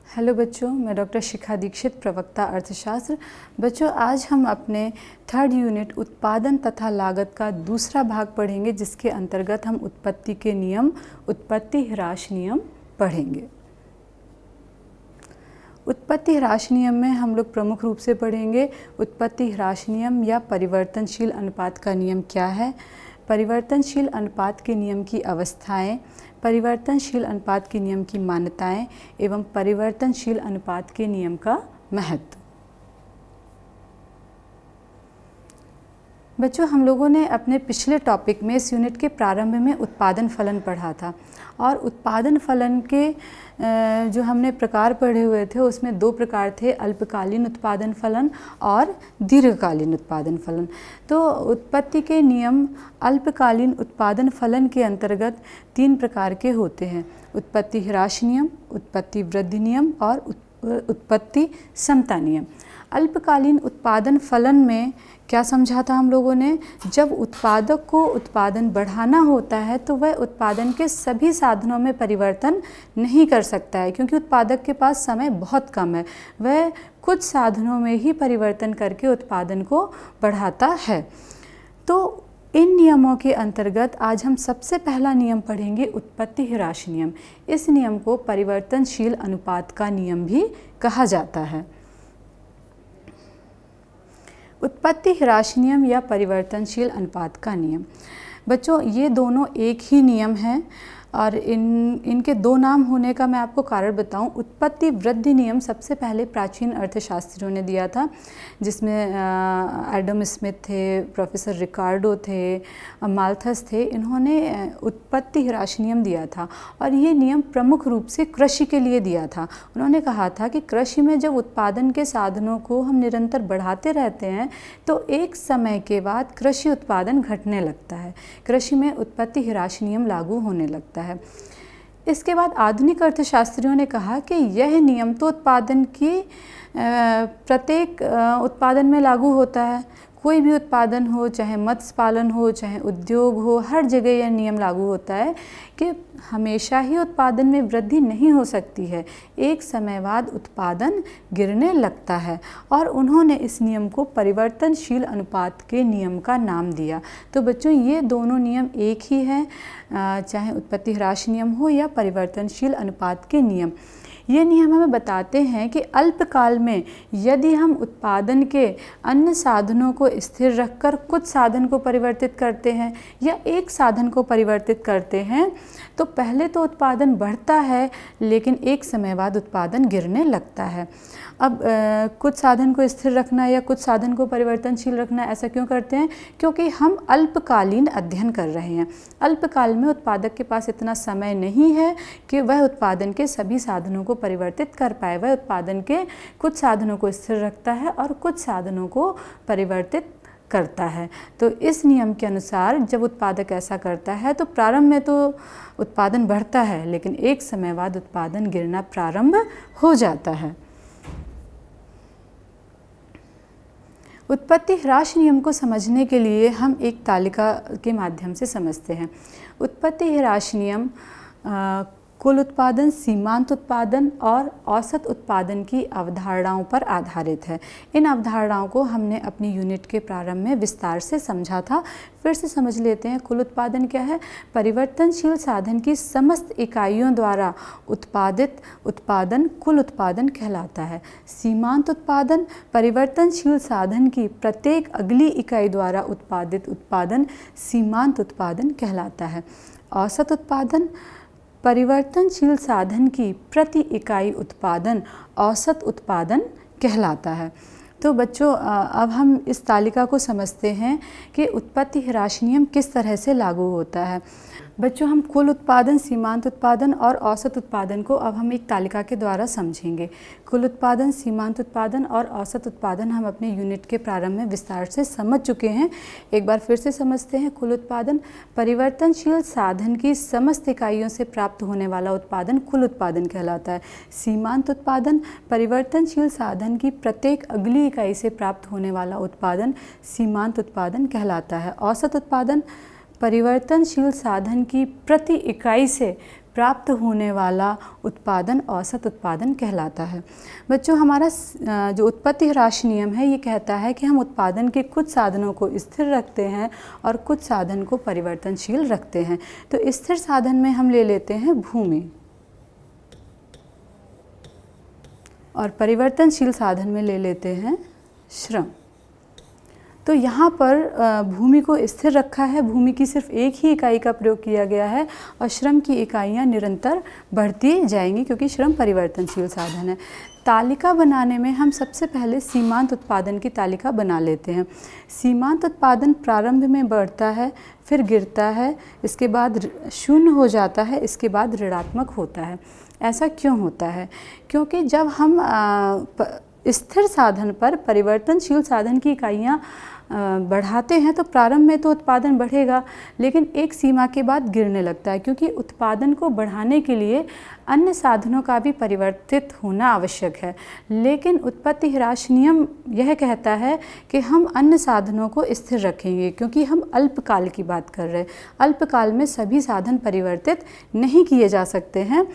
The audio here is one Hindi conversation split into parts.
हेलो बच्चों, मैं डॉक्टर शिखा दीक्षित, प्रवक्ता अर्थशास्त्र। बच्चों, आज हम अपने थर्ड यूनिट उत्पादन तथा लागत का दूसरा भाग पढ़ेंगे, जिसके अंतर्गत हम उत्पत्ति के नियम, उत्पत्ति ह्रास नियम पढ़ेंगे। उत्पत्ति ह्रास नियम में हम लोग प्रमुख रूप से पढ़ेंगे उत्पत्ति ह्रास नियम या परिवर्तनशील अनुपात का नियम क्या है, परिवर्तनशील अनुपात के नियम की अवस्थाएं, परिवर्तनशील अनुपात के नियम की मान्यताएं एवं परिवर्तनशील अनुपात के नियम का महत्व। बच्चों, हम लोगों ने अपने पिछले टॉपिक में इस यूनिट के प्रारंभ में उत्पादन फलन पढ़ा था और उत्पादन फलन के जो हमने प्रकार पढ़े हुए थे उसमें दो प्रकार थे, अल्पकालीन उत्पादन फलन और दीर्घकालीन उत्पादन फलन। तो उत्पत्ति के नियम अल्पकालीन उत्पादन फलन के अंतर्गत तीन प्रकार के होते हैं, उत्पत्ति ह्रास नियम, उत्पत्ति वृद्धि नियम और उत्पत्ति समता नियम। अल्पकालीन उत्पादन फलन में क्या समझा था हम लोगों ने, जब उत्पादक को उत्पादन बढ़ाना होता है तो वह उत्पादन के सभी साधनों में परिवर्तन नहीं कर सकता है, क्योंकि उत्पादक के पास समय बहुत कम है। वह कुछ साधनों में ही परिवर्तन करके उत्पादन को बढ़ाता है। तो इन नियमों के अंतर्गत आज हम सबसे पहला नियम पढ़ेंगे उत्पत्ति ह्रास नियम। इस नियम को परिवर्तनशील अनुपात का नियम भी कहा जाता है। उत्पत्ति ह्रास नियम या परिवर्तनशील अनुपात का नियम, बच्चों ये दोनों एक ही नियम हैं और इनके दो नाम होने का मैं आपको कारण बताऊं। उत्पत्ति वृद्धि नियम सबसे पहले प्राचीन अर्थशास्त्रियों ने दिया था, जिसमें एडम स्मिथ थे, प्रोफेसर रिकार्डो थे, माल्थस थे। इन्होंने उत्पत्ति ह्रास नियम दिया था और ये नियम प्रमुख रूप से कृषि के लिए दिया था। उन्होंने कहा था कि कृषि में जब उत्पादन के साधनों को हम निरंतर बढ़ाते रहते हैं तो एक समय के बाद कृषि उत्पादन घटने लगता है, कृषि में उत्पत्ति ह्रास नियम लागू होने लगता है। इसके बाद आधुनिक अर्थशास्त्रियों ने कहा कि यह नियम तो उत्पादन की प्रत्येक उत्पादन में लागू होता है, कोई भी उत्पादन हो, चाहे मत्स्य पालन हो, चाहे उद्योग हो, हर जगह यह नियम लागू होता है कि हमेशा ही उत्पादन में वृद्धि नहीं हो सकती है, एक समय बाद उत्पादन गिरने लगता है। और उन्होंने इस नियम को परिवर्तनशील अनुपात के नियम का नाम दिया। तो बच्चों ये दोनों नियम एक ही हैं, चाहे उत्पत्ति ह्रास नियम हो या परिवर्तनशील अनुपात के नियम। ये नियम हमें बताते हैं कि अल्पकाल में यदि हम उत्पादन के अन्य साधनों को स्थिर रखकर कुछ साधन को परिवर्तित करते हैं या एक साधन को परिवर्तित करते हैं तो पहले तो उत्पादन बढ़ता है, लेकिन एक समय बाद उत्पादन गिरने लगता है। अब कुछ साधन को स्थिर रखना या कुछ साधन को परिवर्तनशील रखना ऐसा क्यों करते हैं? क्योंकि हम अल्पकालीन अध्ययन कर रहे हैं। अल्पकाल में उत्पादक के पास इतना समय नहीं है कि वह उत्पादन के सभी साधनों को परिवर्तित कर पाए। वह उत्पादन के कुछ साधनों को स्थिर रखता है और कुछ साधनों को परिवर्तित करता है। तो इस नियम के अनुसार जब उत्पादक ऐसा करता है तो प्रारंभ में तो उत्पादन बढ़ता है, लेकिन एक समय बाद उत्पादन गिरना प्रारंभ हो जाता है। उत्पत्ति ह्रास नियम को समझने के लिए हम एक तालिका के माध्यम से समझते हैं। उत्पत्ति ह्रास नियम कुल उत्पादन, सीमांत उत्पादन और औसत उत्पादन की अवधारणाओं पर आधारित है। इन अवधारणाओं को हमने अपनी यूनिट के प्रारंभ में विस्तार से समझा था। फिर से समझ लेते हैं। कुल उत्पादन क्या है? परिवर्तनशील साधन की समस्त इकाइयों द्वारा उत्पादित उत्पादन कुल उत्पादन कहलाता है। सीमांत उत्पादन परिवर्तनशील साधन की प्रत्येक अगली इकाई द्वारा उत्पादित उत्पादन सीमांत उत्पादन कहलाता है। औसत उत्पादन परिवर्तनशील साधन की प्रति इकाई उत्पादन औसत उत्पादन कहलाता है। तो बच्चों अब हम इस तालिका को समझते हैं कि उत्पत्ति ह्रास नियम किस तरह से लागू होता है। बच्चों हम कुल उत्पादन, सीमांत उत्पादन और औसत उत्पादन को अब हम एक तालिका के द्वारा समझेंगे। कुल उत्पादन, सीमांत उत्पादन और औसत उत्पादन हम अपने यूनिट के प्रारंभ में विस्तार से समझ चुके हैं। एक बार फिर से समझते हैं। कुल उत्पादन परिवर्तनशील साधन की समस्त इकाइयों से प्राप्त होने वाला उत्पादन कुल उत्पादन कहलाता है। सीमांत उत्पादन परिवर्तनशील साधन की प्रत्येक अगली इकाई से प्राप्त होने वाला उत्पादन सीमांत उत्पादन कहलाता है। औसत उत्पादन परिवर्तनशील साधन की प्रति इकाई से प्राप्त होने वाला उत्पादन औसत उत्पादन कहलाता है। बच्चों, हमारा जो उत्पत्ति ह्रास नियम है ये कहता है कि हम उत्पादन के कुछ साधनों को स्थिर रखते हैं और कुछ साधन को परिवर्तनशील रखते हैं। तो स्थिर साधन में हम ले लेते हैं भूमि और परिवर्तनशील साधन में ले लेते हैं श्रम। तो यहाँ पर भूमि को स्थिर रखा है, भूमि की सिर्फ एक ही इकाई का प्रयोग किया गया है और श्रम की इकाइयाँ निरंतर बढ़ती जाएंगी क्योंकि श्रम परिवर्तनशील साधन है। तालिका बनाने में हम सबसे पहले सीमांत उत्पादन की तालिका बना लेते हैं। सीमांत उत्पादन प्रारंभ में बढ़ता है, फिर गिरता है, इसके बाद शून्य हो जाता है, इसके बाद ऋणात्मक होता है। ऐसा क्यों होता है? क्योंकि जब हम स्थिर साधन पर परिवर्तनशील साधन की इकाइयाँ बढ़ाते हैं तो प्रारंभ में तो उत्पादन बढ़ेगा, लेकिन एक सीमा के बाद गिरने लगता है, क्योंकि उत्पादन को बढ़ाने के लिए अन्य साधनों का भी परिवर्तित होना आवश्यक है। लेकिन उत्पत्ति ह्रास नियम यह कहता है कि हम अन्य साधनों को स्थिर रखेंगे, क्योंकि हम अल्पकाल की बात कर रहे हैं। अल्पकाल में सभी साधन परिवर्तित नहीं किए जा सकते हैं,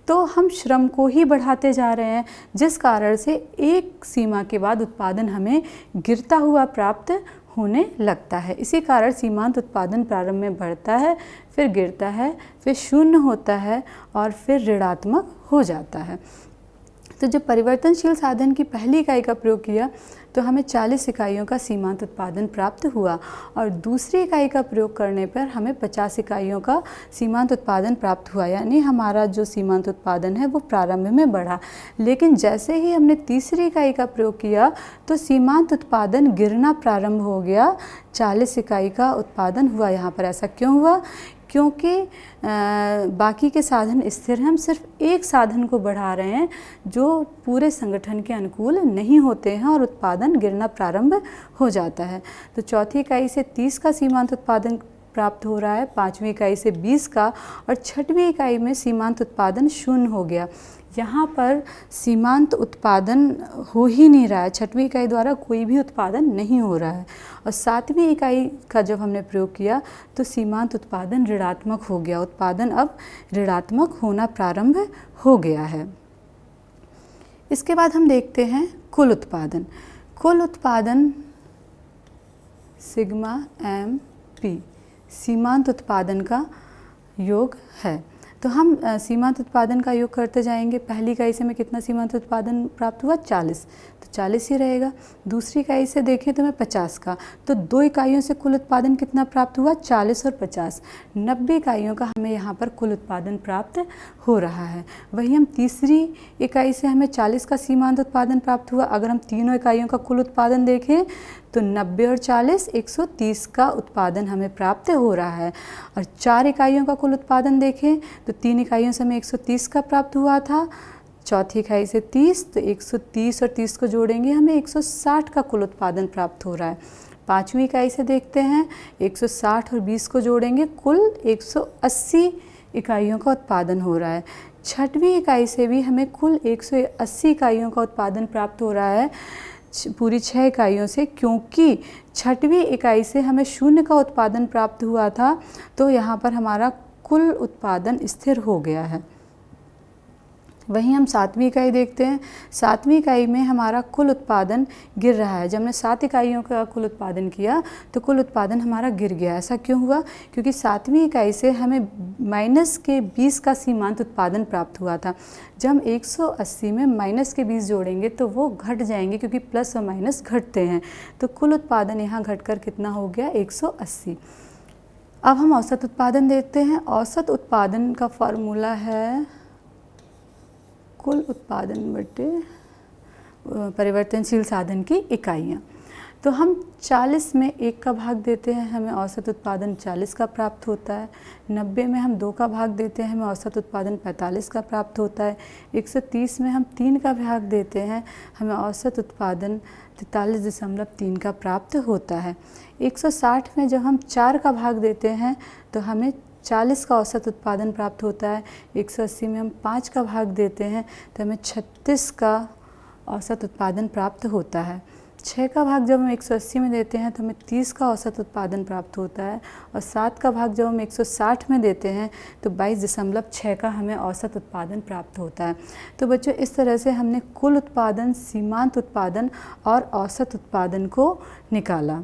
तो हम श्रम को ही बढ़ाते जा रहे हैं, जिस कारण से एक सीमा के बाद उत्पादन हमें गिरता हुआ प्राप्त होने लगता है। इसी कारण सीमांत उत्पादन प्रारंभ में बढ़ता है, फिर गिरता है, फिर शून्य होता है और फिर ऋणात्मक हो जाता है। तो जब परिवर्तनशील साधन की पहली इकाई का प्रयोग किया तो हमें 40 इकाइयों का सीमांत उत्पादन प्राप्त हुआ और दूसरी इकाई का प्रयोग करने पर हमें 50 इकाइयों का सीमांत उत्पादन प्राप्त हुआ। यानी हमारा जो सीमांत उत्पादन है वो प्रारंभ में बढ़ा, लेकिन जैसे ही हमने तीसरी इकाई का प्रयोग किया तो सीमांत उत्पादन गिरना प्रारंभ हो गया, 40 इकाई का उत्पादन हुआ यहाँ पर। ऐसा क्यों हुआ? क्योंकि बाकी के साधन स्थिर हैं, हम सिर्फ एक साधन को बढ़ा रहे हैं जो पूरे संगठन के अनुकूल नहीं होते हैं और उत्पादन गिरना प्रारंभ हो जाता है। तो चौथी इकाई से 30 का सीमांत उत्पादन प्राप्त हो रहा है, पाँचवीं इकाई से 20 का और छठवीं इकाई में सीमांत उत्पादन शून्य हो गया। यहाँ पर सीमांत उत्पादन हो ही नहीं रहा है, छठवीं इकाई द्वारा कोई भी उत्पादन नहीं हो रहा है। और सातवीं इकाई का जब हमने प्रयोग किया तो सीमांत उत्पादन ऋणात्मक हो गया, उत्पादन अब ऋणात्मक होना प्रारंभ हो गया है। इसके बाद हम देखते हैं कुल उत्पादन। कुल उत्पादन सिग्मा एम पी सीमांत उत्पादन का योग है। तो हम सीमांत उत्पादन का योग करते जाएंगे। पहली इकाई से हमें कितना सीमांत उत्पादन प्राप्त हुआ? 40, तो 40 ही रहेगा। दूसरी इकाई से देखें तो हमें 50 का, तो दो इकाइयों से कुल उत्पादन कितना प्राप्त हुआ? 40 और 50, 90 इकाइयों का हमें यहाँ पर कुल उत्पादन प्राप्त हो रहा है। वही हम तीसरी इकाई से हमें 40 का सीमांत उत्पादन प्राप्त हुआ। अगर हम तीनों इकाइयों का कुल उत्पादन देखें तो 90 और 40 130 का उत्पादन हमें प्राप्त हो रहा है। और 4 इकाइयों का कुल उत्पादन देखें तो 3 इकाइयों से हमें 130 का प्राप्त हुआ था, चौथी इकाई से 30, तो 130 और 30 को जोड़ेंगे हमें 160 का कुल उत्पादन प्राप्त हो रहा है। पाँचवीं इकाई से देखते हैं 160 और 20 को जोड़ेंगे कुल 180 इकाइयों का उत्पादन हो रहा है। छठवीं इकाई से भी हमें कुल 180 इकाइयों का उत्पादन प्राप्त हो रहा है पूरी 6 इकाइयों से, क्योंकि छठवीं इकाई से हमें शून्य का उत्पादन प्राप्त हुआ था, तो यहाँ पर हमारा कुल उत्पादन स्थिर हो गया है। वहीं हम सातवीं इकाई देखते हैं। सातवीं इकाई में हमारा कुल उत्पादन गिर रहा है। जब हमने 7 इकाइयों का कुल उत्पादन किया तो कुल उत्पादन हमारा गिर गया। ऐसा क्यों हुआ? क्योंकि सातवीं इकाई से हमें माइनस के 20 का सीमांत उत्पादन प्राप्त हुआ था। जब हम 180 में माइनस के 20 जोड़ेंगे तो वो घट जाएंगे, क्योंकि प्लस और माइनस घटते हैं। तो कुल उत्पादन यहाँ घटकर कितना हो गया? 180। अब हम औसत उत्पादन देखते हैं। औसत उत्पादन का फॉर्मूला है कुल उत्पादन बटे परिवर्तनशील साधन की इकाइयाँ। तो हम 40 में 1 का भाग देते हैं, हमें औसत उत्पादन 40 का प्राप्त होता है। 90 में हम 2 का भाग देते हैं, हमें औसत उत्पादन 45 का प्राप्त होता है। 130 में हम 3 का भाग देते हैं, हमें औसत उत्पादन 43.3 का प्राप्त होता है। 160 में जब हम 4 का भाग देते हैं तो हमें 40 का औसत उत्पादन प्राप्त होता है। 180 में हम 5 का भाग देते हैं तो हमें 36 का औसत उत्पादन प्राप्त होता है। 6 का भाग जब हम 180 में देते हैं तो हमें 30 का औसत उत्पादन प्राप्त होता है, और 7 का भाग जब हम 160 में देते हैं तो 22.6 का हमें औसत उत्पादन प्राप्त होता है। तो बच्चों, इस तरह से हमने कुल उत्पादन, सीमांत उत्पादन और औसत उत्पादन को निकाला।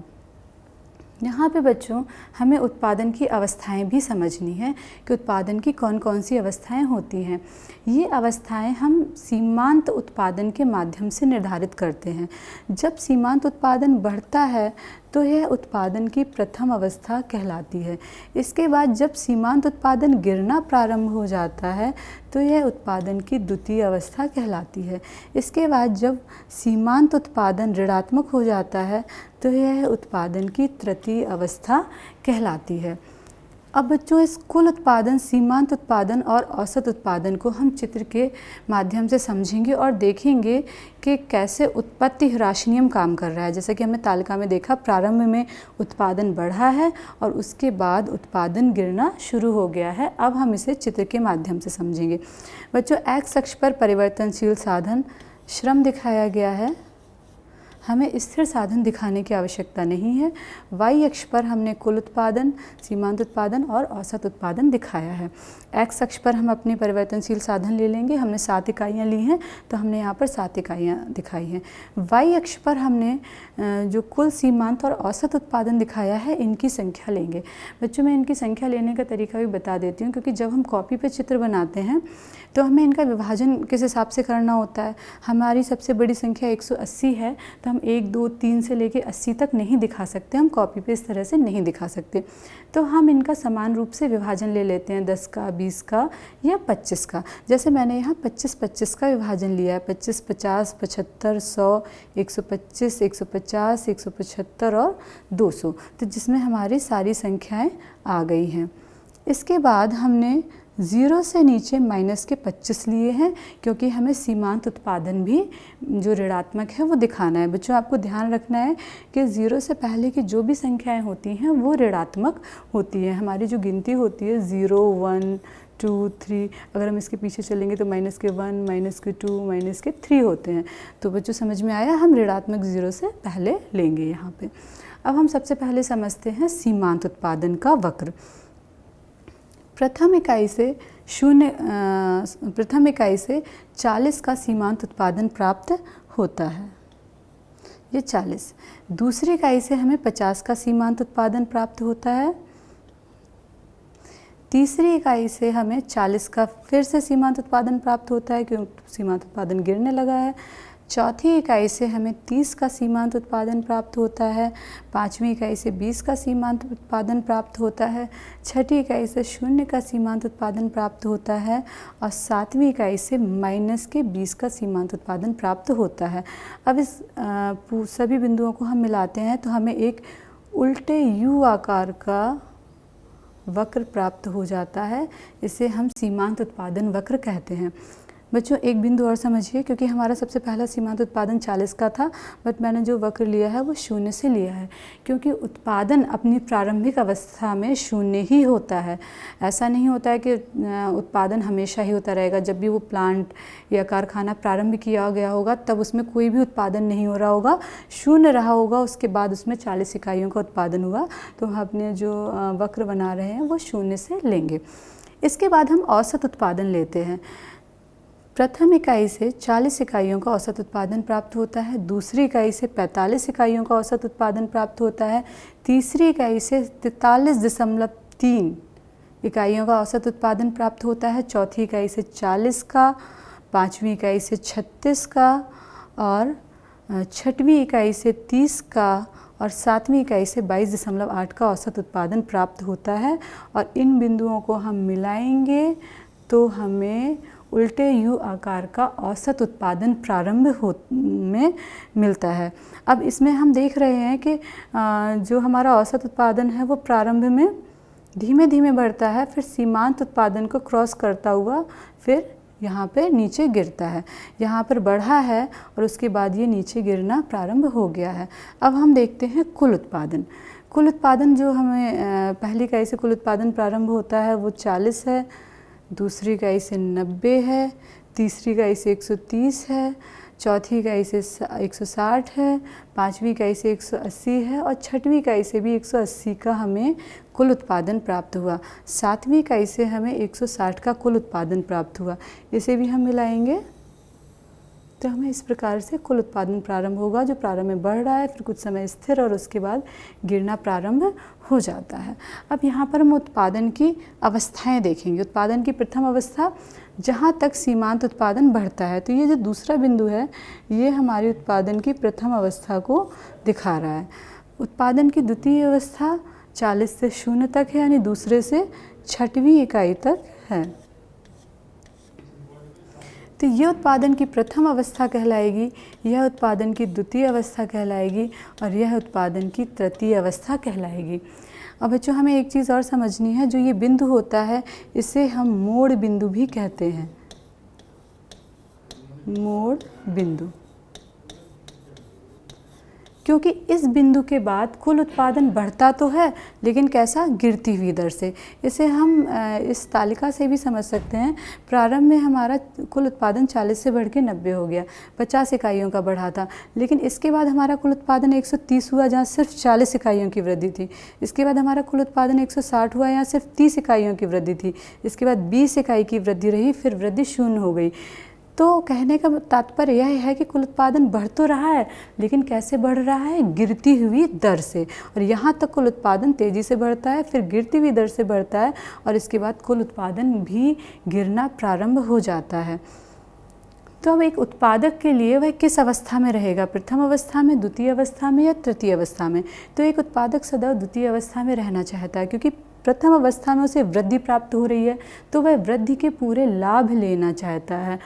यहाँ पे बच्चों हमें उत्पादन की अवस्थाएं भी समझनी है कि उत्पादन की कौन कौन सी अवस्थाएं होती हैं। ये अवस्थाएं हम सीमांत उत्पादन के माध्यम से निर्धारित करते हैं। जब सीमांत उत्पादन बढ़ता है तो यह उत्पादन की प्रथम अवस्था कहलाती है। इसके बाद जब सीमांत उत्पादन गिरना प्रारंभ हो जाता है तो यह उत्पादन की द्वितीय अवस्था कहलाती है। इसके बाद जब सीमांत उत्पादन ऋणात्मक हो जाता है तो यह उत्पादन की तृतीय अवस्था कहलाती है। अब बच्चों, इस कुल उत्पादन, सीमांत उत्पादन और औसत उत्पादन को हम चित्र के माध्यम से समझेंगे और देखेंगे कि कैसे उत्पत्ति ह्रास नियम काम कर रहा है। जैसा कि हमने तालिका में देखा, प्रारंभ में उत्पादन बढ़ा है और उसके बाद उत्पादन गिरना शुरू हो गया है। अब हम इसे चित्र के माध्यम से समझेंगे। बच्चों, एक्स अक्ष पर परिवर्तनशील साधन श्रम दिखाया गया है। हमें स्थिर साधन दिखाने की आवश्यकता नहीं है। वाई अक्ष पर हमने कुल उत्पादन, सीमांत उत्पादन और औसत उत्पादन दिखाया है। एक्स अक्ष पर हम अपनी परिवर्तनशील साधन ले लेंगे। हमने 7 इकाइयाँ ली हैं तो हमने यहाँ पर 7 इकाइयाँ दिखाई हैं। वाई अक्ष पर हमने जो कुल, सीमांत और औसत उत्पादन दिखाया है, इनकी संख्या लेंगे। बच्चों, मैं इनकी संख्या लेने का तरीका भी बता देती हूँ, क्योंकि जब हम कॉपी पे चित्र बनाते हैं तो हमें इनका विभाजन किस हिसाब से करना होता है। हमारी सबसे बड़ी संख्या 180 है तो हम 1, 2, 3 से लेके 80 तक नहीं दिखा सकते, हम कॉपी पे इस तरह से नहीं दिखा सकते। तो हम इनका समान रूप से विभाजन ले लेते हैं, 10 का, 20 का या 25 का। जैसे मैंने यहाँ 25-25 का विभाजन लिया है। 25, 50, 75, 100, 125, 150, 175 और 200, तो जिसमें हमारी सारी संख्याएं आ गई हैं। इसके बाद हमने 0 से नीचे माइनस के 25 लिए हैं, क्योंकि हमें सीमांत उत्पादन भी जो ऋणात्मक है वो दिखाना है। बच्चों, आपको ध्यान रखना है कि 0 से पहले की जो भी संख्याएं होती हैं वो ऋणात्मक होती हैं। हमारी जो गिनती होती है 0, 1, 2, 3, अगर हम इसके पीछे चलेंगे तो -1, -2, -3 होते हैं। तो बच्चों, समझ में आया, हम ऋणात्मक 0 से पहले लेंगे यहाँ पे। अब हम सबसे पहले समझते हैं सीमांत उत्पादन का वक्र। प्रथम इकाई से 40 का सीमांत उत्पादन प्राप्त होता है, ये 40। दूसरी इकाई से हमें 50 का सीमांत उत्पादन प्राप्त होता है। तीसरी इकाई से हमें 40 का फिर से सीमांत उत्पादन प्राप्त होता है, क्योंकि सीमांत उत्पादन गिरने लगा है। चौथी इकाई से हमें 30 का सीमांत उत्पादन प्राप्त होता है। पाँचवीं इकाई से 20 का सीमांत उत्पादन प्राप्त होता है। छठी इकाई से 0 का सीमांत उत्पादन प्राप्त होता है और सातवीं इकाई से -20 का सीमांत उत्पादन प्राप्त होता है। अब इस सभी बिंदुओं को हम मिलाते हैं तो हमें एक उल्टे U आकार का वक्र प्राप्त हो जाता है। इसे हम सीमांत उत्पादन वक्र कहते हैं। बच्चों, एक बिंदु और समझिए, क्योंकि हमारा सबसे पहला सीमांत उत्पादन 40 का था, बट मैंने जो वक्र लिया है वो 0 से लिया है, क्योंकि उत्पादन अपनी प्रारंभिक अवस्था में 0 ही होता है। ऐसा नहीं होता है कि उत्पादन हमेशा ही होता रहेगा। जब भी वो प्लांट या कारखाना प्रारंभ किया गया होगा तब उसमें कोई भी उत्पादन नहीं हो रहा होगा, 0 रहा होगा। उसके बाद उसमें 40 इकाइयों का उत्पादन हुआ। तो हम अपने जो वक्र बना रहे हैं वो 0 से लेंगे। इसके बाद हम औसत उत्पादन लेते हैं। प्रथम इकाई से 40 इकाइयों का औसत उत्पादन प्राप्त होता है। दूसरी इकाई से 45 इकाइयों का औसत उत्पादन प्राप्त होता है। तीसरी इकाई से 43.3 इकाइयों का औसत उत्पादन प्राप्त होता है। चौथी इकाई से 40 का, पाँचवीं इकाई से 36 का और छठवीं इकाई से 30 का और सातवीं इकाई से 22.8 का औसत उत्पादन प्राप्त होता है। और इन बिंदुओं को हम मिलाएंगे तो हमें उल्टे U आकार का औसत उत्पादन प्रारंभ में मिलता है। अब इसमें हम देख रहे हैं कि जो हमारा औसत उत्पादन है वो प्रारंभ में धीमे धीमे बढ़ता है, फिर सीमांत उत्पादन को क्रॉस करता हुआ फिर यहाँ पे नीचे गिरता है। यहाँ पर बढ़ा है और उसके बाद ये नीचे गिरना प्रारंभ हो गया है। अब हम देखते हैं कुल उत्पादन। कुल उत्पादन जो हमें पहली इकाई से कुल उत्पादन प्रारंभ होता है वो 40 है, दूसरी इकाई से 90 है, तीसरी इकाई से 130 है, चौथी इकाई से 160 है, पाँचवीं इकाई से 180 है और छठवीं इकाई से भी 180 का हमें कुल उत्पादन प्राप्त हुआ। सातवीं इकाई से हमें 160 का कुल उत्पादन प्राप्त हुआ। इसे भी हम मिलाएंगे तो हमें इस प्रकार से कुल उत्पादन प्रारंभ होगा, जो प्रारंभ में बढ़ रहा है, फिर कुछ समय स्थिर और उसके बाद गिरना प्रारंभ हो जाता है। अब यहाँ पर हम उत्पादन की अवस्थाएं देखेंगे। उत्पादन की प्रथम अवस्था, जहाँ तक सीमांत उत्पादन बढ़ता है। तो ये जो दूसरा बिंदु है, ये हमारी उत्पादन की प्रथम अवस्था को दिखा रहा है। उत्पादन की द्वितीय अवस्था 40 से 0 तक है, यानी दूसरे से छठवीं इकाई तक है। तो ये उत्पादन की प्रथम अवस्था कहलाएगी, यह उत्पादन की द्वितीय अवस्था कहलाएगी और यह उत्पादन की तृतीय अवस्था कहलाएगी। अब बच्चों हमें एक चीज़ और समझनी है, जो ये बिंदु होता है इसे हम मोड़ बिंदु भी कहते हैं। मोड़ बिंदु, क्योंकि इस बिंदु के बाद कुल उत्पादन बढ़ता तो है, लेकिन कैसा, गिरती हुई दर से। इसे हम इस तालिका से भी समझ सकते हैं। प्रारंभ में हमारा कुल उत्पादन 40 से बढ़ के 90 हो गया, 50 इकाइयों का बढ़ा था। लेकिन इसके बाद हमारा कुल उत्पादन 130 हुआ, जहाँ सिर्फ 40 इकाइयों की वृद्धि थी। इसके बाद हमारा कुल उत्पादन 160 हुआ, यहाँ सिर्फ 30 इकाइयों की वृद्धि थी। इसके बाद 20 इकाई की वृद्धि रही, फिर वृद्धि 0 हो गई। तो कहने का तात्पर्य यह है कि कुल उत्पादन बढ़ तो रहा है, लेकिन कैसे बढ़ रहा है, गिरती हुई दर से। और यहाँ तक कुल उत्पादन तेज़ी से बढ़ता है, फिर गिरती हुई दर से बढ़ता है और इसके बाद कुल उत्पादन भी गिरना प्रारंभ हो जाता है। तो अब एक उत्पादक के लिए वह किस अवस्था में रहेगा, प्रथम अवस्था में, द्वितीय अवस्था में या तृतीय अवस्था में। तो एक उत्पादक सदैव द्वितीय अवस्था में रहना चाहता है, क्योंकि प्रथम अवस्था में उसे वृद्धि प्राप्त हो रही है, तो वह वृद्धि के पूरे लाभ लेना चाहता है।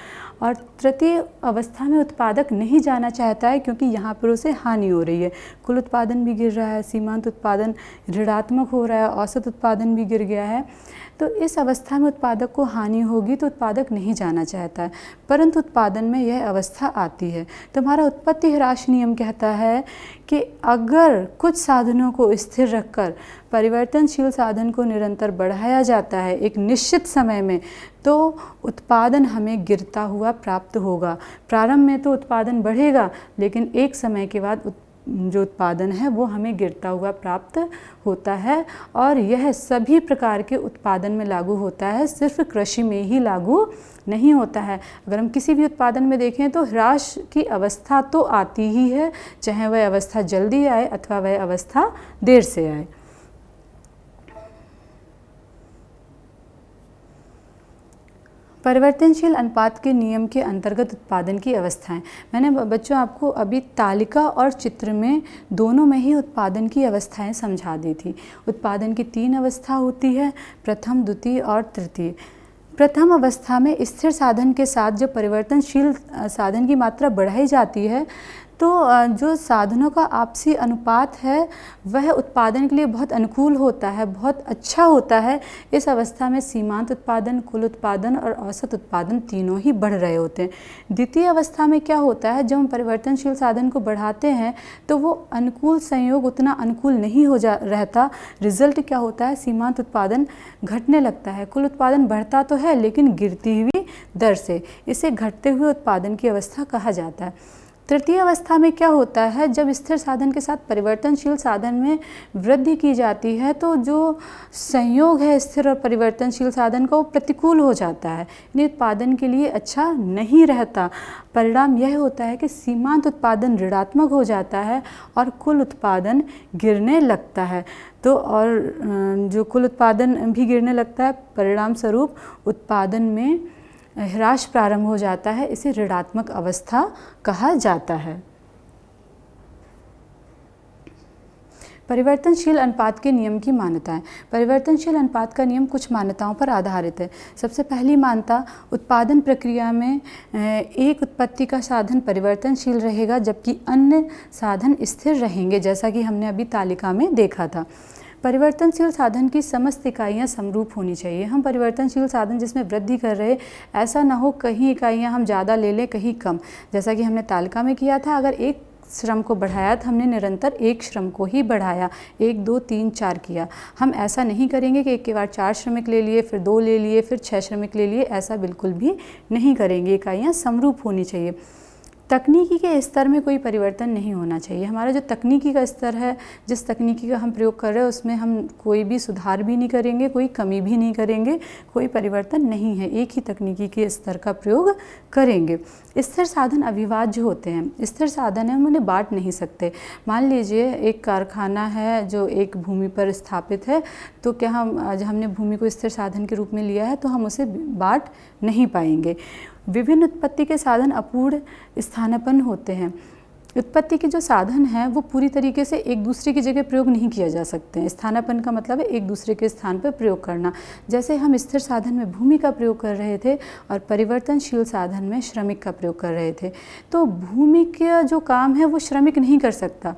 और तृतीय अवस्था में उत्पादक नहीं जाना चाहता है, क्योंकि यहाँ पर उसे हानि हो रही है। कुल उत्पादन भी गिर रहा है, सीमांत उत्पादन ऋणात्मक हो रहा है, औसत उत्पादन भी गिर गया है। तो इस अवस्था में उत्पादक को हानि होगी, तो उत्पादक नहीं जाना चाहता है। परंतु उत्पादन में यह अवस्था आती है। तो हमारा उत्पत्ति ह्रास नियम कहता है कि अगर कुछ साधनों को स्थिर रखकर परिवर्तनशील साधन को निरंतर बढ़ाया जाता है एक निश्चित समय में, तो उत्पादन हमें गिरता हुआ प्राप्त होगा। प्रारंभ में तो उत्पादन बढ़ेगा, लेकिन एक समय के बाद जो उत्पादन है वो हमें गिरता हुआ प्राप्त होता है। और यह सभी प्रकार के उत्पादन में लागू होता है, सिर्फ कृषि में ही लागू नहीं होता है। अगर हम किसी भी उत्पादन में देखें तो ह्रास की अवस्था तो आती ही है, चाहे वह अवस्था जल्दी आए अथवा वह अवस्था देर से आए। परिवर्तनशील अनुपात के नियम के अंतर्गत उत्पादन की अवस्थाएं। मैंने बच्चों आपको अभी तालिका और चित्र में दोनों में ही उत्पादन की अवस्थाएं समझा दी थी। उत्पादन की 3 अवस्था होती है, प्रथम, द्वितीय और तृतीय। प्रथम अवस्था में स्थिर साधन के साथ जो परिवर्तनशील साधन की मात्रा बढ़ाई जाती है, तो जो साधनों का आपसी अनुपात है वह उत्पादन के लिए बहुत अनुकूल होता है, बहुत अच्छा होता है। इस अवस्था में सीमांत उत्पादन, कुल उत्पादन और औसत उत्पादन तीनों ही बढ़ रहे होते हैं। द्वितीय अवस्था में क्या होता है, जब हम परिवर्तनशील साधन को बढ़ाते हैं तो वो अनुकूल संयोग उतना अनुकूल नहीं रहता। रिजल्ट क्या होता है, सीमांत उत्पादन घटने लगता है। कुल उत्पादन बढ़ता तो है, लेकिन गिरती हुई दर से। इसे घटते हुए उत्पादन की अवस्था कहा जाता है। तृतीय अवस्था में क्या होता है, जब स्थिर साधन के साथ परिवर्तनशील साधन में वृद्धि की जाती है, तो जो संयोग है स्थिर और परिवर्तनशील साधन का वो प्रतिकूल हो जाता है, यानी उत्पादन के लिए अच्छा नहीं रहता। परिणाम यह होता है कि सीमांत उत्पादन ऋणात्मक हो जाता है और कुल उत्पादन गिरने लगता है। तो और जो कुल उत्पादन भी गिरने लगता है, परिणाम स्वरूप उत्पादन में ह्रास प्रारंभ हो जाता है। इसे ऋणात्मक अवस्था कहा जाता है। परिवर्तनशील अनुपात के नियम की मान्यताएं। परिवर्तनशील अनुपात का नियम कुछ मान्यताओं पर आधारित है। सबसे पहली मान्यता, उत्पादन प्रक्रिया में एक उत्पत्ति का साधन परिवर्तनशील रहेगा जबकि अन्य साधन स्थिर रहेंगे, जैसा कि हमने अभी तालिका में देखा था। परिवर्तनशील साधन की समस्त इकाइयाँ समरूप होनी चाहिए। हम परिवर्तनशील साधन जिसमें वृद्धि कर रहे, ऐसा ना हो कहीं इकाइयाँ हम ज़्यादा ले लें कहीं कम, जैसा कि हमने तालिका में किया था। अगर एक श्रम को बढ़ाया तो हमने निरंतर एक श्रम को ही बढ़ाया, 1, 2, 3, 4 किया। हम ऐसा नहीं करेंगे कि एक के बाद 4 श्रमिक ले लिए, फिर 2 ले लिए, फिर 6 श्रमिक ले लिए, ऐसा बिल्कुल भी नहीं करेंगे। इकाइयाँ समरूप होनी चाहिए। तकनीकी के स्तर में कोई परिवर्तन नहीं होना चाहिए। हमारा जो तकनीकी का स्तर है, जिस तकनीकी का हम प्रयोग कर रहे हैं उसमें हम कोई भी सुधार भी नहीं करेंगे, कोई कमी भी नहीं करेंगे, कोई परिवर्तन नहीं है, एक ही तकनीकी के स्तर का प्रयोग करेंगे। स्थिर साधन अविभाज्य होते हैं। स्थिर साधन है, हम उन्हें बांट नहीं सकते। मान लीजिए एक कारखाना है जो एक भूमि पर स्थापित है, तो क्या हमने भूमि को स्थिर साधन के रूप में लिया है तो हम उसे बांट नहीं पाएंगे। विभिन्न उत्पत्ति के साधन अपूर्ण स्थानापन्न होते हैं। उत्पत्ति के जो साधन हैं वो पूरी तरीके से एक दूसरे की जगह प्रयोग नहीं किया जा सकते हैं। स्थानापन्न का मतलब है एक दूसरे के स्थान पर प्रयोग करना। जैसे हम स्थिर साधन में भूमि का प्रयोग कर रहे थे और परिवर्तनशील साधन में श्रमिक का प्रयोग कर रहे थे, तो भूमि का जो काम है वो श्रमिक नहीं कर सकता।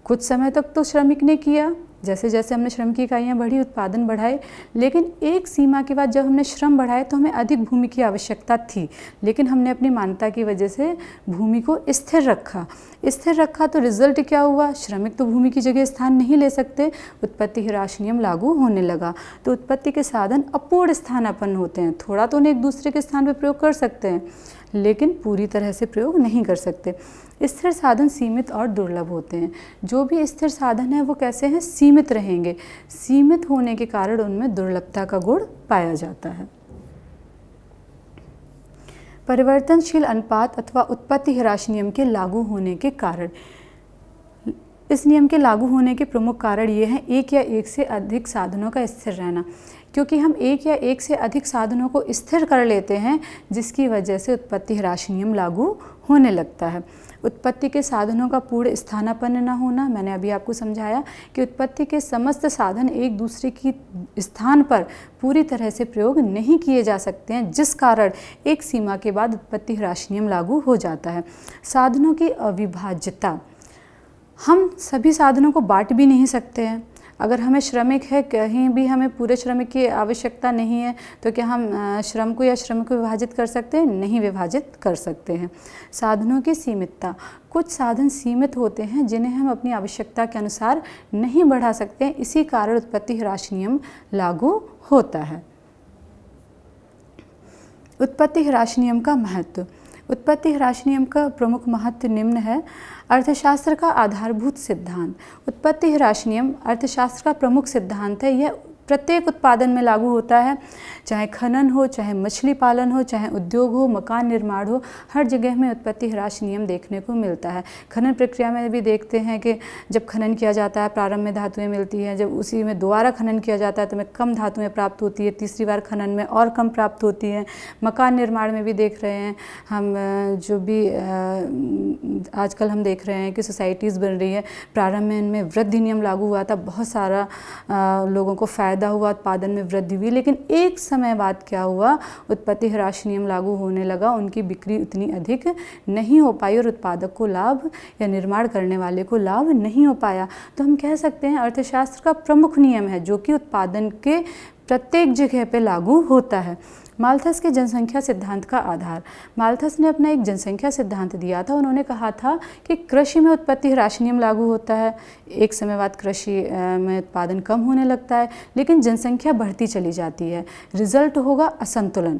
कुछ समय तक तो श्रमिक ने किया, जैसे जैसे हमने श्रम की इकाइयाँ बढ़ी, उत्पादन बढ़ाए, लेकिन एक सीमा के बाद जब हमने श्रम बढ़ाए तो हमें अधिक भूमि की आवश्यकता थी, लेकिन हमने अपनी मान्यता की वजह से भूमि को स्थिर रखा। स्थिर रखा तो रिजल्ट क्या हुआ? श्रमिक तो भूमि की जगह स्थान नहीं ले सकते, उत्पत्ति ह्रास नियम लागू होने लगा। तो उत्पत्ति के साधन अपूर्ण स्थानापन्न होते हैं। थोड़ा तो उन्हें एक दूसरे के स्थान पर प्रयोग कर सकते हैं, लेकिन पूरी तरह से प्रयोग नहीं कर सकते। स्थिर साधन सीमित और दुर्लभ होते हैं। जो भी स्थिर साधन है वो कैसे हैं? सीमित रहेंगे। सीमित होने के कारण उनमें दुर्लभता का गुण पाया जाता है। परिवर्तनशील अनुपात अथवा उत्पत्ति ह्रास नियम के लागू होने के कारण, इस नियम के लागू होने के प्रमुख कारण ये हैं: एक या एक से अधिक साधनों का स्थिर रहना। क्योंकि हम एक या एक से अधिक साधनों को स्थिर कर लेते हैं, जिसकी वजह से उत्पत्ति ह्रास नियम लागू होने लगता है। उत्पत्ति के साधनों का पूर्ण स्थानापन्न न होना। मैंने अभी आपको समझाया कि उत्पत्ति के समस्त साधन एक दूसरे की स्थान पर पूरी तरह से प्रयोग नहीं किए जा सकते हैं, जिस कारण एक सीमा के बाद उत्पत्ति ह्रास नियम लागू हो जाता है। साधनों की अविभाज्यता, हम सभी साधनों को बांट भी नहीं सकते हैं। अगर हमें श्रमिक है, कहीं भी हमें पूरे श्रमिक की आवश्यकता नहीं है, तो क्या हम श्रम को या श्रमिक को विभाजित कर सकते हैं? नहीं विभाजित कर सकते हैं। साधनों की सीमितता, कुछ साधन सीमित होते हैं जिन्हें हम अपनी आवश्यकता के अनुसार नहीं बढ़ा सकते हैं, इसी कारण उत्पत्ति ह्रास नियम लागू होता है। उत्पत्ति ह्रास नियम का महत्व। उत्पत्ति ह्रास नियम का प्रमुख महत्व निम्न है: अर्थशास्त्र का आधारभूत सिद्धांत। उत्पत्ति ह्रास नियम अर्थशास्त्र का प्रमुख सिद्धांत है। यह प्रत्येक उत्पादन में लागू होता है, चाहे खनन हो, चाहे मछली पालन हो, चाहे उद्योग हो, मकान निर्माण हो, हर जगह में उत्पत्ति ह्रास नियम देखने को मिलता है। खनन प्रक्रिया में भी देखते हैं कि जब खनन किया जाता है प्रारंभ में धातुएं मिलती हैं, जब उसी में दोबारा खनन किया जाता है तो में कम धातुएं प्राप्त होती है, तीसरी बार खनन में और कम प्राप्त होती हैं। मकान निर्माण में भी देख रहे हैं हम, जो भी आजकल हम देख रहे हैं कि सोसाइटीज़ बन रही है, प्रारंभ में इनमें वृद्धि नियम लागू हुआ था, बहुत सारा लोगों को फ़ायदा हुआ, उत्पादन में वृद्धि हुई, लेकिन एक समय बाद क्या हुआ? उत्पत्ति ह्रास नियम लागू होने लगा, उनकी बिक्री उतनी अधिक नहीं हो पाई और उत्पादक को लाभ या निर्माण करने वाले को लाभ नहीं हो पाया। तो हम कह सकते हैं अर्थशास्त्र का प्रमुख नियम है जो कि उत्पादन के प्रत्येक जगह पे लागू होता है। माल्थस के जनसंख्या सिद्धांत का आधार। माल्थस ने अपना एक जनसंख्या सिद्धांत दिया था। उन्होंने कहा था कि कृषि में उत्पत्ति ह्रास नियम लागू होता है, एक समय बाद कृषि में उत्पादन कम होने लगता है, लेकिन जनसंख्या बढ़ती चली जाती है। रिजल्ट होगा असंतुलन,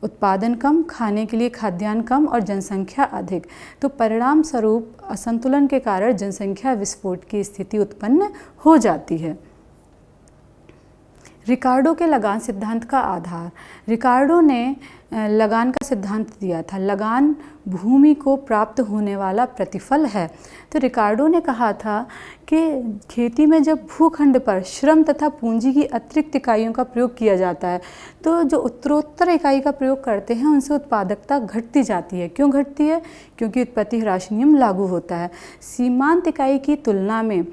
उत्पादन कम, खाने के लिए खाद्यान्न कम और जनसंख्या अधिक। तो परिणाम स्वरूप असंतुलन के कारण जनसंख्या विस्फोट की स्थिति उत्पन्न हो जाती है। रिकार्डो के लगान सिद्धांत का आधार। रिकार्डो ने लगान का सिद्धांत दिया था। लगान भूमि को प्राप्त होने वाला प्रतिफल है। तो रिकार्डो ने कहा था कि खेती में जब भूखंड पर श्रम तथा पूंजी की अतिरिक्त इकाइयों का प्रयोग किया जाता है, तो जो उत्तरोत्तर इकाई का प्रयोग करते हैं उनसे उत्पादकता घटती जाती है। क्यों घटती है? क्योंकि उत्पत्ति ह्रास नियम लागू होता है। सीमांत इकाई की तुलना में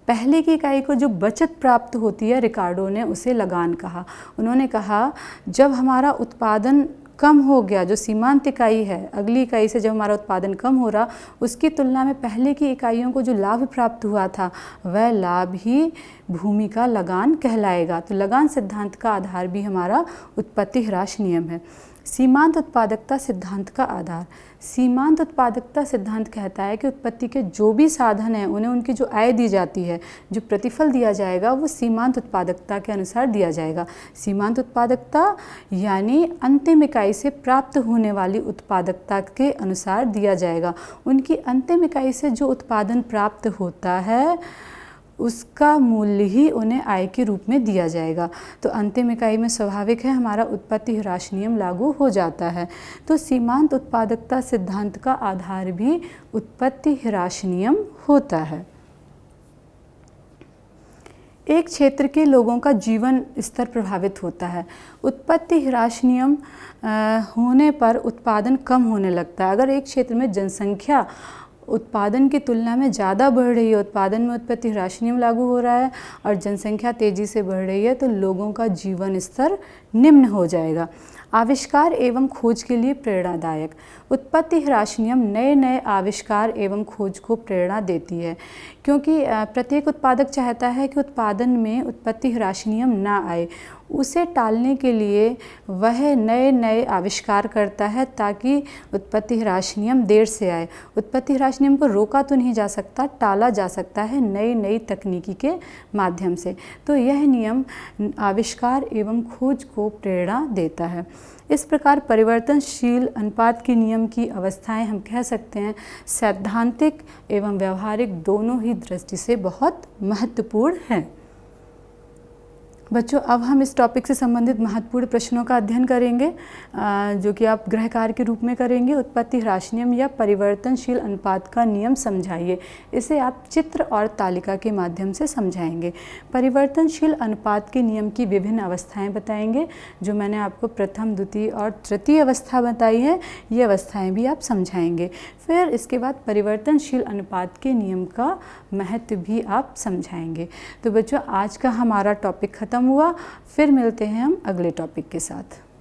पहले की इकाई को जो बचत प्राप्त होती है, रिकार्डो ने उसे लगान कहा। उन्होंने कहा जब हमारा उत्पादन कम हो गया, जो सीमांत इकाई है, अगली इकाई से जब हमारा उत्पादन कम हो रहा, उसकी तुलना में पहले की इकाइयों को जो लाभ प्राप्त हुआ था वह लाभ ही भूमि का लगान कहलाएगा। तो लगान सिद्धांत का आधार भी हमारा उत्पत्ति ह्रास नियम है। सीमांत उत्पादकता सिद्धांत का आधार। सीमांत उत्पादकता सिद्धांत कहता है कि उत्पत्ति के जो भी साधन हैं उन्हें उनकी जो आय दी जाती है, जो प्रतिफल दिया जाएगा, वो सीमांत उत्पादकता के अनुसार दिया जाएगा। सीमांत उत्पादकता यानी अंतिम इकाई से प्राप्त होने वाली उत्पादकता के अनुसार दिया जाएगा। उनकी अंतिम इकाई से जो उत्पादन प्राप्त होता है उसका मूल्य ही उन्हें आय के रूप में दिया जाएगा। तो अंतिम इकाई में स्वाभाविक है हमारा उत्पत्ति ह्रास नियम लागू हो जाता है। तो सीमांत उत्पादकता सिद्धांत का आधार भी उत्पत्ति ह्रास नियम होता है। एक क्षेत्र के लोगों का जीवन स्तर प्रभावित होता है। उत्पत्ति ह्रास नियम होने पर उत्पादन कम होने लगता है। अगर एक क्षेत्र में जनसंख्या उत्पादन की तुलना में ज़्यादा बढ़ रही है, उत्पादन में उत्पत्ति ह्रास नियम लागू हो रहा है और जनसंख्या तेज़ी से बढ़ रही है, तो लोगों का जीवन स्तर निम्न हो जाएगा। आविष्कार एवं खोज के लिए प्रेरणादायक। उत्पत्ति ह्रास नियम नए नए आविष्कार एवं खोज को प्रेरणा देती है, क्योंकि प्रत्येक उत्पादक चाहता है कि उत्पादन में उत्पत्ति ह्रास नियम ना आए। उसे टालने के लिए वह नए नए आविष्कार करता है ताकि उत्पत्ति ह्रास नियम देर से आए। उत्पत्ति ह्रास नियम को रोका तो नहीं जा सकता, टाला जा सकता है नई नई तकनीकी के माध्यम से। तो यह नियम आविष्कार एवं खोज को प्रेरणा देता है। इस प्रकार परिवर्तनशील अनुपात के नियम की अवस्थाएं हम कह सकते हैं सैद्धांतिक एवं व्यावहारिक दोनों ही दृष्टि से बहुत महत्वपूर्ण हैं। बच्चों, अब हम इस टॉपिक से संबंधित महत्वपूर्ण प्रश्नों का अध्ययन करेंगे, जो कि आप गृह कार्य के रूप में करेंगे। उत्पत्ति ह्रास नियम या परिवर्तनशील अनुपात का नियम समझाइए। इसे आप चित्र और तालिका के माध्यम से समझाएंगे। परिवर्तनशील अनुपात के नियम की विभिन्न अवस्थाएं बताएंगे, जो मैंने आपको प्रथम, द्वितीय और तृतीय अवस्था बताई है, ये अवस्थाएं भी आप समझाएंगे। फिर इसके बाद परिवर्तनशील अनुपात के नियम का महत्व भी आप समझाएंगे। तो बच्चों, आज का हमारा टॉपिक खत्म हुआ। फिर मिलते हैं हम अगले टॉपिक के साथ।